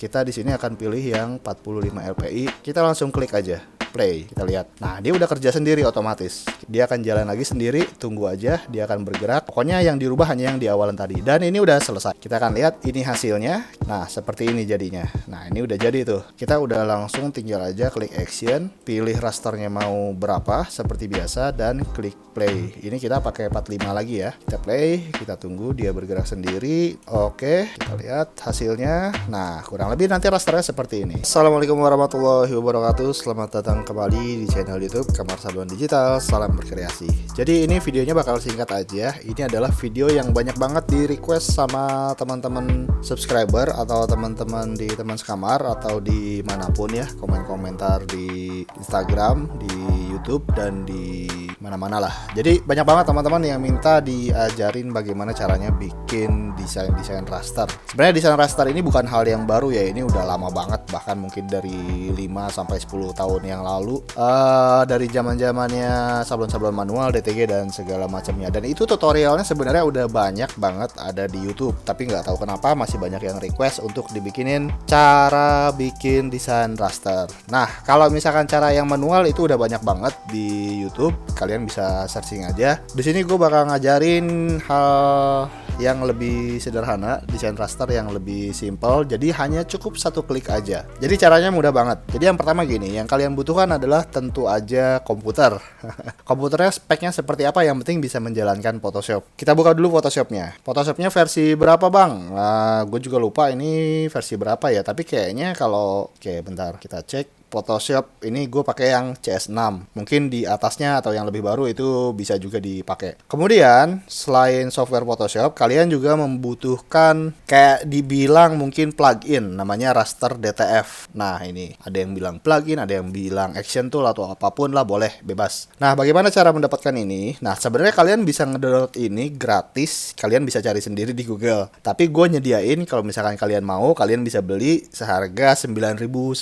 kita di sini akan pilih yang 45 LPI. Kita langsung klik aja play, kita lihat. Nah, dia udah kerja sendiri otomatis. Dia akan jalan lagi sendiri, tunggu aja, dia akan bergerak. Pokoknya yang dirubah hanya yang di awalan tadi. Dan ini udah selesai. Kita akan lihat ini hasilnya. Nah, seperti ini jadinya. Nah, ini udah jadi tuh. Kita udah langsung tinggal aja klik action, pilih rasternya mau berapa seperti biasa dan klik play. Ini kita pakai 45 lagi ya. Kita play, kita tunggu dia bergerak sendiri. Oke, kita lihat hasilnya. Nah, kurang lebih nanti rasternya seperti ini. Assalamualaikum warahmatullahi wabarakatuh. Selamat datang kembali di channel YouTube Kamar Sablon Digital. Salam berkreasi. Jadi ini videonya bakal singkat aja. Ini adalah video yang banyak banget di request sama teman-teman subscriber atau teman-teman di teman sekamar atau di manapun ya, komen-komentar di Instagram, di YouTube dan di mana-mana lah. Jadi banyak banget teman-teman yang minta diajarin bagaimana caranya bikin desain raster. Sebenarnya desain raster ini bukan hal yang baru ya. Ini udah lama banget, bahkan mungkin dari 5 sampai 10 tahun yang lalu. Dari zaman-zamannya sablon-sablon manual, DTG dan segala macamnya. Dan itu tutorialnya sebenarnya udah banyak banget ada di YouTube. Tapi nggak tahu kenapa masih banyak yang request untuk dibikinin cara bikin desain raster. Nah, kalau misalkan cara yang manual itu udah banyak banget di YouTube. Kalian bisa searching aja. Di sini gue bakal ngajarin hal yang lebih sederhana, desain raster yang lebih simple. Jadi hanya cukup satu klik aja. Jadi caranya mudah banget. Jadi yang pertama gini, yang kalian butuhkan adalah tentu aja komputer. Komputernya speknya seperti apa, yang penting bisa menjalankan Photoshop. Kita buka dulu Photoshopnya. Photoshopnya versi berapa bang? Nah, gue juga lupa ini versi berapa ya. Tapi kayaknya kalau, oke bentar kita cek. Photoshop ini gue pakai yang CS6. Mungkin di atasnya atau yang lebih baru itu bisa juga dipakai. Kemudian selain software Photoshop, kalian juga membutuhkan kayak dibilang mungkin plugin namanya Raster DTF. Nah, ini ada yang bilang plugin, ada yang bilang action tool atau apapun lah, boleh bebas. Nah, bagaimana cara mendapatkan ini? Nah, sebenarnya kalian bisa ngedownload ini gratis. Kalian bisa cari sendiri di Google. Tapi gue nyediain kalau misalkan kalian mau, kalian bisa beli seharga 9.900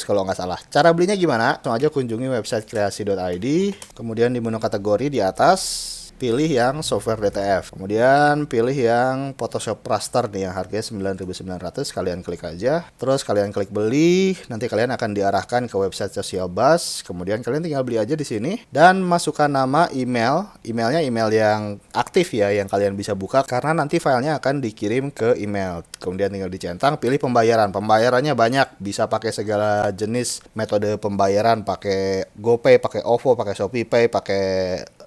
kalau nggak salah. Cara belinya gimana? Langsung aja kunjungi website kreasi.id. Kemudian di menu kategori di atas pilih yang software DTF. Kemudian pilih yang Photoshop Raster nih yang harganya 9.900. Kalian klik aja. Terus kalian klik beli. Nanti kalian akan diarahkan ke website Social Buzz. Kemudian kalian tinggal beli aja di sini dan masukkan nama, email. Emailnya email yang aktif ya, yang kalian bisa buka karena nanti filenya akan dikirim ke email. Kemudian tinggal dicentang, pilih pembayaran. Pembayarannya banyak, bisa pakai segala jenis metode pembayaran, pakai GoPay, pakai OVO, pakai ShopeePay, pakai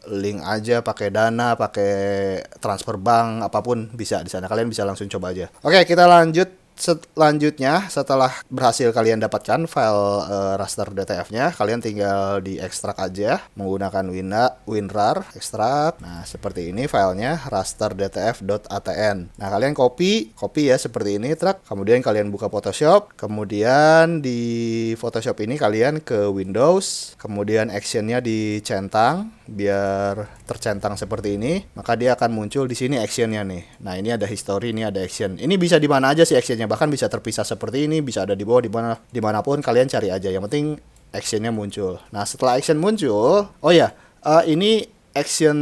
link aja, pakai Dana, pakai transfer bank, apapun bisa di sana. Kalian bisa langsung coba aja. Oke, kita lanjut. Selanjutnya, setelah berhasil kalian dapatkan file raster DTF-nya, kalian tinggal diekstrak aja menggunakan WinRAR ekstrak. Nah, seperti ini filenya rasterdtf.atn. Nah, kalian copy ya seperti ini, kemudian kalian buka Photoshop, kemudian di Photoshop ini kalian ke Windows, kemudian actionnya dicentang biar tercentang seperti ini, maka dia akan muncul di sini actionnya nih. Nah, ini ada history, ini ada action. Ini bisa di mana aja sih actionnya, bahkan bisa terpisah seperti ini, bisa ada di bawah, dimanapun kalian cari aja. Yang penting actionnya muncul. Nah, setelah action muncul, ini action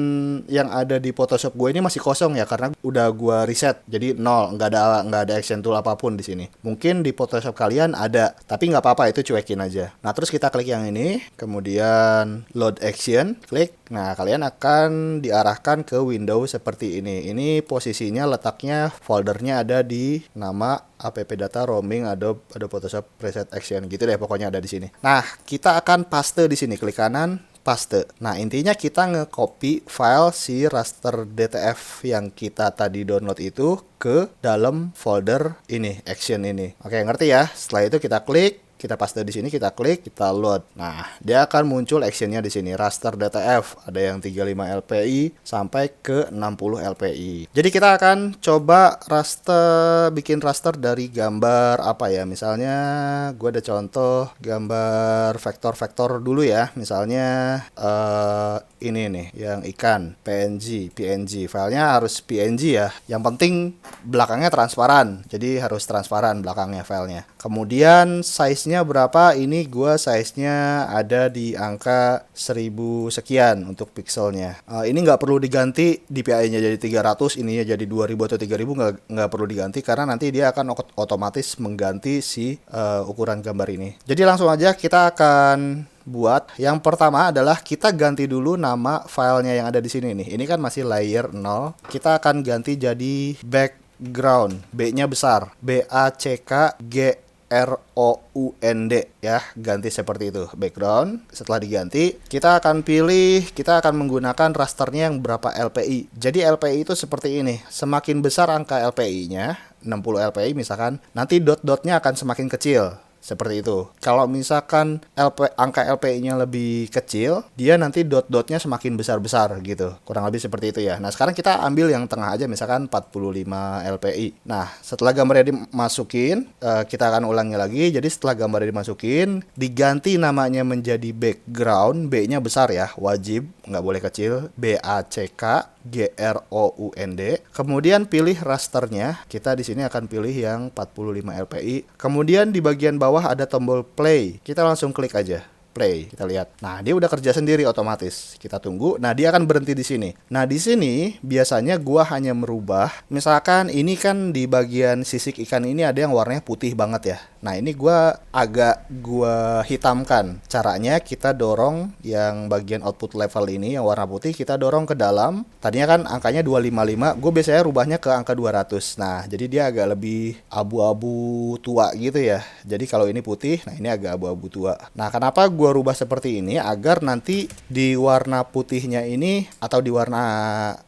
yang ada di Photoshop gue ini masih kosong ya karena udah gue reset, jadi nol, nggak ada action tool apapun di sini. Mungkin di Photoshop kalian ada, tapi nggak apa-apa, itu cuekin aja. Nah, terus kita klik yang ini, kemudian load action, klik. Nah, kalian akan diarahkan ke window seperti ini. Ini posisinya letaknya foldernya ada di nama app data roaming Adobe Photoshop preset action gitu deh, pokoknya ada di sini. Nah, kita akan paste di sini, klik kanan, paste. Nah, intinya kita nge-copy file si raster DTF yang kita tadi download itu ke dalam folder ini, action ini. Oke, ngerti ya? Setelah itu kita klik, kita paste di sini, kita klik, kita load. Nah, dia akan muncul actionnya di sini, raster DTF. Ada yang 35 LPI sampai ke 60 LPI. Jadi kita akan coba bikin raster dari gambar apa ya? Misalnya, gue ada contoh gambar vektor-vektor dulu ya. Misalnya ini nih, yang ikan, PNG. Filenya harus PNG ya. Yang penting belakangnya transparan. Jadi harus transparan belakangnya filenya. Kemudian size size-nya berapa? Ini gua size-nya ada di angka 1000 sekian untuk pikselnya. Ini nggak perlu diganti DPI-nya jadi 300, ininya jadi 2000 atau 3000, nggak perlu diganti karena nanti dia akan otomatis mengganti si ukuran gambar ini. Jadi langsung aja kita akan buat. Yang pertama adalah kita ganti dulu nama filenya yang ada di sini nih. Ini kan masih layer 0. Kita akan ganti jadi background. B-nya besar. BACKGROUND ya, ganti seperti itu, background. Setelah diganti, kita akan menggunakan rasternya yang berapa LPI. Jadi LPI itu seperti ini. Semakin besar angka LPI-nya, 60 LPI misalkan, nanti dot-dotnya akan semakin kecil. Seperti itu. Kalau misalkan angka LPI-nya lebih kecil, dia nanti dot-dotnya semakin besar-besar gitu. Kurang lebih seperti itu ya. Nah, sekarang kita ambil yang tengah aja, misalkan 45 LPI. Nah, setelah gambarnya dimasukin, kita akan ulangi lagi. Jadi setelah gambarnya dimasukin, diganti namanya menjadi background. B-nya besar ya, wajib, nggak boleh kecil. BACKGROUND. Kemudian pilih rasternya. Kita di sini akan pilih yang 45 LPI. Kemudian di bagian bawah ada tombol play. Kita langsung klik aja. Play, kita lihat. Nah, dia udah kerja sendiri otomatis. Kita tunggu. Nah, dia akan berhenti di sini. Nah, di sini biasanya gua hanya merubah. Misalkan ini kan di bagian sisik ikan ini ada yang warnanya putih banget ya. Nah, ini gua hitamkan. Caranya kita dorong yang bagian output level ini yang warna putih, kita dorong ke dalam. Tadinya kan angkanya 255, gue biasanya rubahnya ke angka 200. Nah, jadi dia agak lebih abu-abu tua gitu ya. Jadi kalau ini putih, nah ini agak abu-abu tua. Nah, kenapa gue rubah seperti ini? Agar nanti di warna putihnya ini atau di warna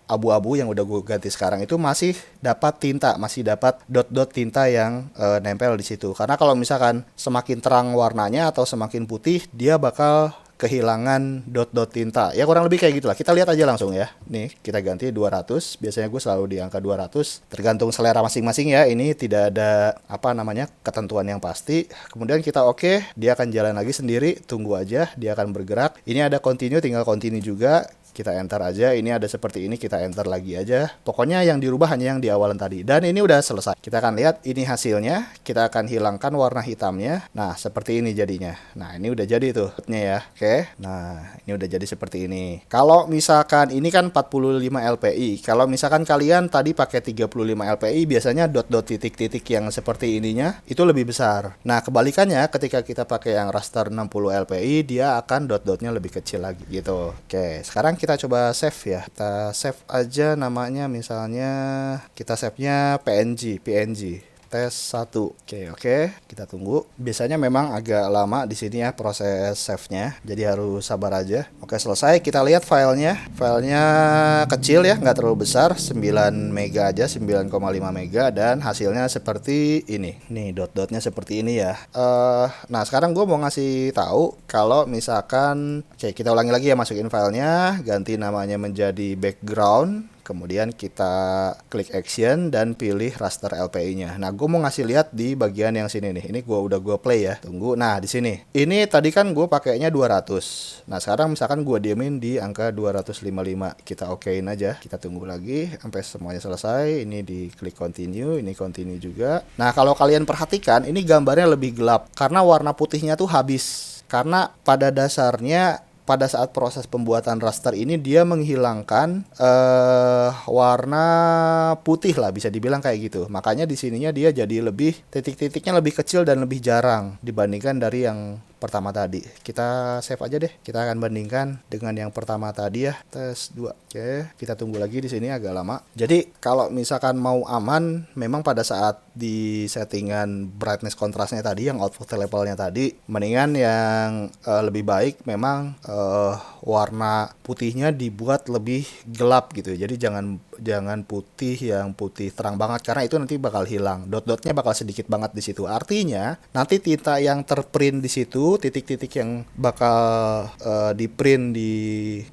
abu-abu yang udah gue ganti sekarang itu masih dapat tinta, masih dapat dot-dot tinta yang nempel di situ. Karena kalau misalkan semakin terang warnanya atau semakin putih, dia bakal kehilangan dot-dot tinta. Ya kurang lebih kayak gitulah. Kita lihat aja langsung ya. Nih, kita ganti 200. Biasanya gue selalu di angka 200. Tergantung selera masing-masing ya. Ini tidak ada ketentuan yang pasti. Kemudian kita oke, dia akan jalan lagi sendiri. Tunggu aja, dia akan bergerak. Ini ada continue, tinggal continue juga. Kita enter aja. Ini ada seperti ini, kita enter lagi aja. Pokoknya yang dirubah hanya yang di awalan tadi. Dan ini udah selesai. Kita akan lihat ini hasilnya. Kita akan hilangkan warna hitamnya. Nah, seperti ini jadinya. Nah, ini udah jadi tuh ya. Oke. Nah, ini udah jadi seperti ini. Kalau misalkan ini kan 45 LPI. Kalau misalkan kalian tadi pakai 35 LPI, biasanya dot-dot titik-titik yang seperti ininya itu lebih besar. Nah, kebalikannya ketika kita pakai yang raster 60 LPI, dia akan dot-dotnya lebih kecil lagi gitu. Oke, sekarang kita coba save ya. Kita save aja namanya, misalnya kita save-nya PNG tes 1. Oke, kita tunggu. Biasanya memang agak lama di sini ya proses save-nya. Jadi harus sabar aja. Oke, selesai. Kita lihat filenya. Filenya kecil ya, nggak terlalu besar, 9 mega aja, 9,5 mega, dan hasilnya seperti ini. Nih, dot-dotnya seperti ini ya. Nah, sekarang gue mau ngasih tahu kalau misalkan kita ulangi lagi ya, masukin filenya, ganti namanya menjadi background. Kemudian kita klik action dan pilih raster LPI-nya. Nah, gue mau ngasih lihat di bagian yang sini nih. Ini gue play ya. Tunggu. Nah, di sini. Ini tadi kan gue pakainya 200. Nah, sekarang misalkan gue diemin di angka 255. Kita okein aja. Kita tunggu lagi sampai semuanya selesai. Ini di klik continue, ini continue juga. Nah, kalau kalian perhatikan, ini gambarnya lebih gelap karena warna putihnya tuh habis. Karena pada dasarnya pada saat proses pembuatan raster ini dia menghilangkan warna putih lah, bisa dibilang kayak gitu. Makanya di sininya dia jadi lebih titik-titiknya lebih kecil dan lebih jarang dibandingkan dari yang pertama tadi. Kita save aja deh. Kita akan bandingkan dengan yang pertama tadi ya. Tes 2. Oke, kita tunggu lagi di sini agak lama. Jadi kalau misalkan mau aman, memang pada saat di settingan brightness kontrasnya tadi, yang output levelnya tadi, mendingan yang lebih baik memang warna putihnya dibuat lebih gelap gitu. Jadi jangan putih yang putih terang banget, karena itu nanti bakal hilang. Dot-dotnya bakal sedikit banget di situ. Artinya nanti tinta yang terprint di situ, titik-titik yang bakal di print di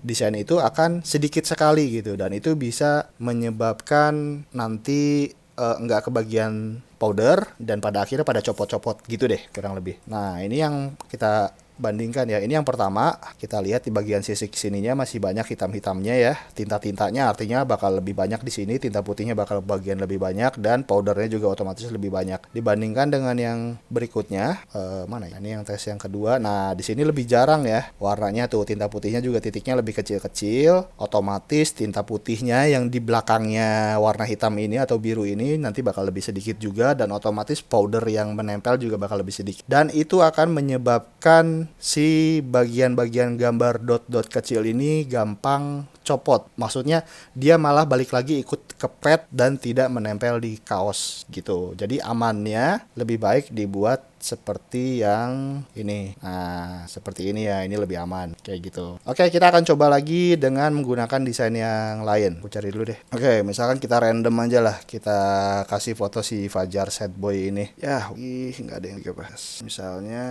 desain itu akan sedikit sekali gitu, dan itu bisa menyebabkan nanti nggak kebagian powder dan pada akhirnya pada copot-copot gitu deh kurang lebih. Nah, ini yang kita bandingkan ya. Ini yang pertama, kita lihat di bagian sisi sininya masih banyak hitam-hitamnya ya. Tinta-tintanya artinya bakal lebih banyak di sini, tinta putihnya bakal bagian lebih banyak, dan powdernya juga otomatis lebih banyak. Dibandingkan dengan yang berikutnya, mana ya? Ini yang tes yang kedua. Nah, di sini lebih jarang ya warnanya tuh, tinta putihnya juga titiknya lebih kecil-kecil. Otomatis tinta putihnya yang di belakangnya warna hitam ini atau biru ini nanti bakal lebih sedikit juga, dan otomatis powder yang menempel juga bakal lebih sedikit. Dan itu akan menyebabkan si bagian-bagian gambar dot-dot kecil ini gampang copot. Maksudnya dia malah balik lagi ikut kepret dan tidak menempel di kaos gitu. Jadi amannya lebih baik dibuat seperti yang ini. Nah, seperti ini ya, ini lebih aman kayak gitu. Oke, kita akan coba lagi dengan menggunakan desain yang lain. Aku cari dulu deh. Oke, misalkan kita random aja lah. Kita kasih foto si Fajar Sad Boy ini. Ya, nggak ada yang dibahas. Misalnya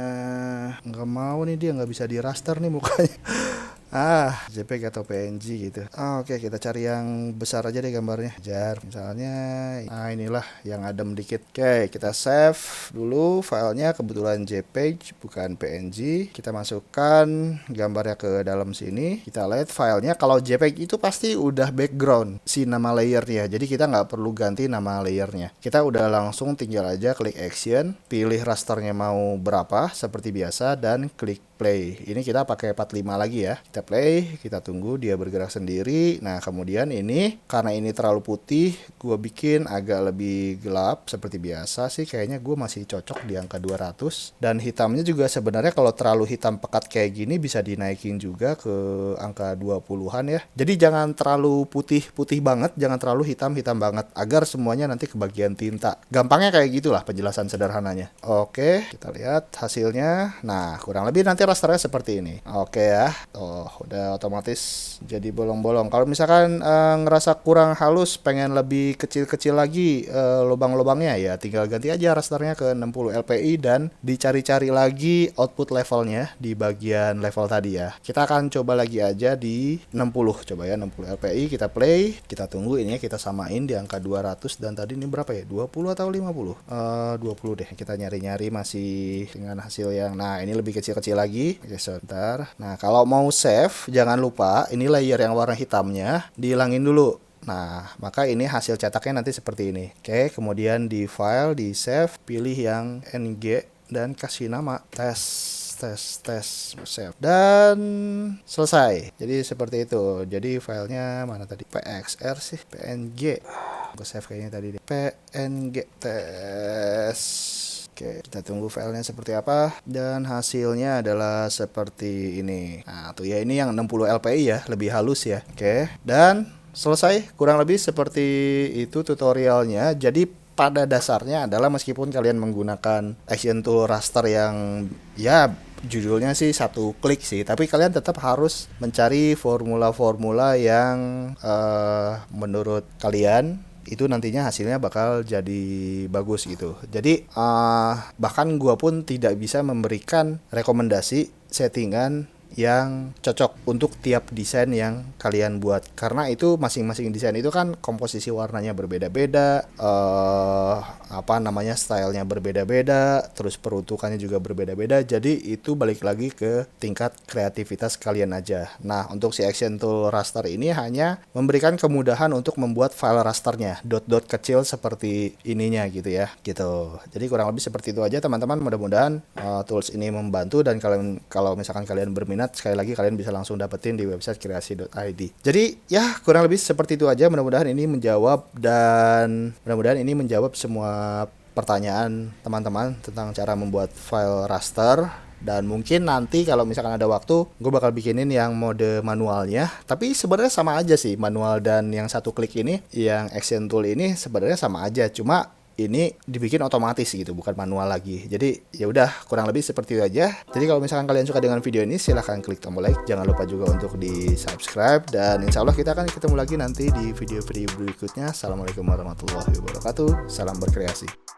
nggak mau nih, dia nggak bisa di raster nih mukanya. JPG atau PNG gitu. Oke, kita cari yang besar aja deh gambarnya. Misalnya, inilah yang adem dikit. Oke, kita save dulu filenya, kebetulan JPG bukan PNG. Kita masukkan gambarnya ke dalam sini. Kita lihat filenya. Kalau JPG itu pasti udah background si nama layernya. Jadi kita nggak perlu ganti nama layernya. Kita udah langsung tinggal aja klik action, pilih rasternya mau berapa seperti biasa, dan klik play. Ini kita pakai 45 lagi ya. Kita play, kita tunggu dia bergerak sendiri. Nah, kemudian ini karena ini terlalu putih, gue bikin agak lebih gelap seperti biasa sih. Kayaknya gue masih cocok di angka 200. Dan hitamnya juga sebenarnya kalau terlalu hitam pekat kayak gini bisa dinaikin juga ke angka 20-an ya. Jadi jangan terlalu putih-putih banget, jangan terlalu hitam-hitam banget, agar semuanya nanti kebagian tinta. Gampangnya kayak gitulah penjelasan sederhananya. Oke, kita lihat hasilnya. Nah, kurang lebih nanti rasternya seperti ini. Oke ya. Udah otomatis jadi bolong-bolong. Kalau misalkan ngerasa kurang halus, pengen lebih kecil-kecil lagi lubang-lubangnya, ya tinggal ganti aja rasternya ke 60 LPI dan dicari-cari lagi output levelnya di bagian level tadi ya. Kita akan coba lagi aja di 60. Coba ya, 60 LPI, kita play, kita tunggu ini ya, kita samain di angka 200, dan tadi ini berapa ya? 20 atau 50? 20 deh. Kita nyari-nyari masih dengan hasil yang, nah ini lebih kecil-kecil lagi. Oke, sebentar. Nah, kalau mau save, jangan lupa ini layer yang warna hitamnya dihilangin dulu. Nah, maka ini hasil cetaknya nanti seperti ini. Oke, kemudian di file, di save, pilih yang NG dan kasih nama tes, save, dan selesai. Jadi seperti itu. Jadi filenya mana tadi? PXR sih, PNG. Gue save kayaknya tadi deh. PNG tes. Oke, kita tunggu filenya seperti apa, dan hasilnya adalah seperti ini. Nah, tuh ya, ini yang 60 LPI ya, lebih halus ya. Oke, dan selesai. Kurang lebih seperti itu tutorialnya. Jadi pada dasarnya adalah meskipun kalian menggunakan action tool raster yang ya judulnya sih satu klik sih, tapi kalian tetap harus mencari formula-formula yang menurut kalian itu nantinya hasilnya bakal jadi bagus gitu. Jadi bahkan gua pun tidak bisa memberikan rekomendasi settingan yang cocok untuk tiap desain yang kalian buat, karena itu masing-masing desain itu kan komposisi warnanya berbeda-beda, stylenya berbeda-beda, terus peruntukannya juga berbeda-beda. Jadi itu balik lagi ke tingkat kreativitas kalian aja. Nah, untuk si action tool raster ini hanya memberikan kemudahan untuk membuat file rasternya, dot-dot kecil seperti ininya gitu ya, gitu. Jadi kurang lebih seperti itu aja teman-teman. Mudah-mudahan tools ini membantu, dan kalau misalkan kalian berminat, sekali lagi kalian bisa langsung dapetin di website kreasi.id. Jadi ya kurang lebih seperti itu aja. Mudah-mudahan ini menjawab semua pertanyaan teman-teman tentang cara membuat file raster. Dan mungkin nanti kalau misalkan ada waktu, gue bakal bikinin yang mode manualnya. Tapi sebenarnya sama aja sih, manual dan yang satu klik ini, yang action tool ini sebenarnya sama aja. Cuma ini dibikin otomatis gitu, bukan manual lagi. Jadi ya udah, kurang lebih seperti itu aja. Jadi kalau misalkan kalian suka dengan video ini, silahkan klik tombol like. Jangan lupa juga untuk di subscribe, dan insya Allah kita akan ketemu lagi nanti di video-video berikutnya. Assalamualaikum warahmatullahi wabarakatuh. Salam berkreasi.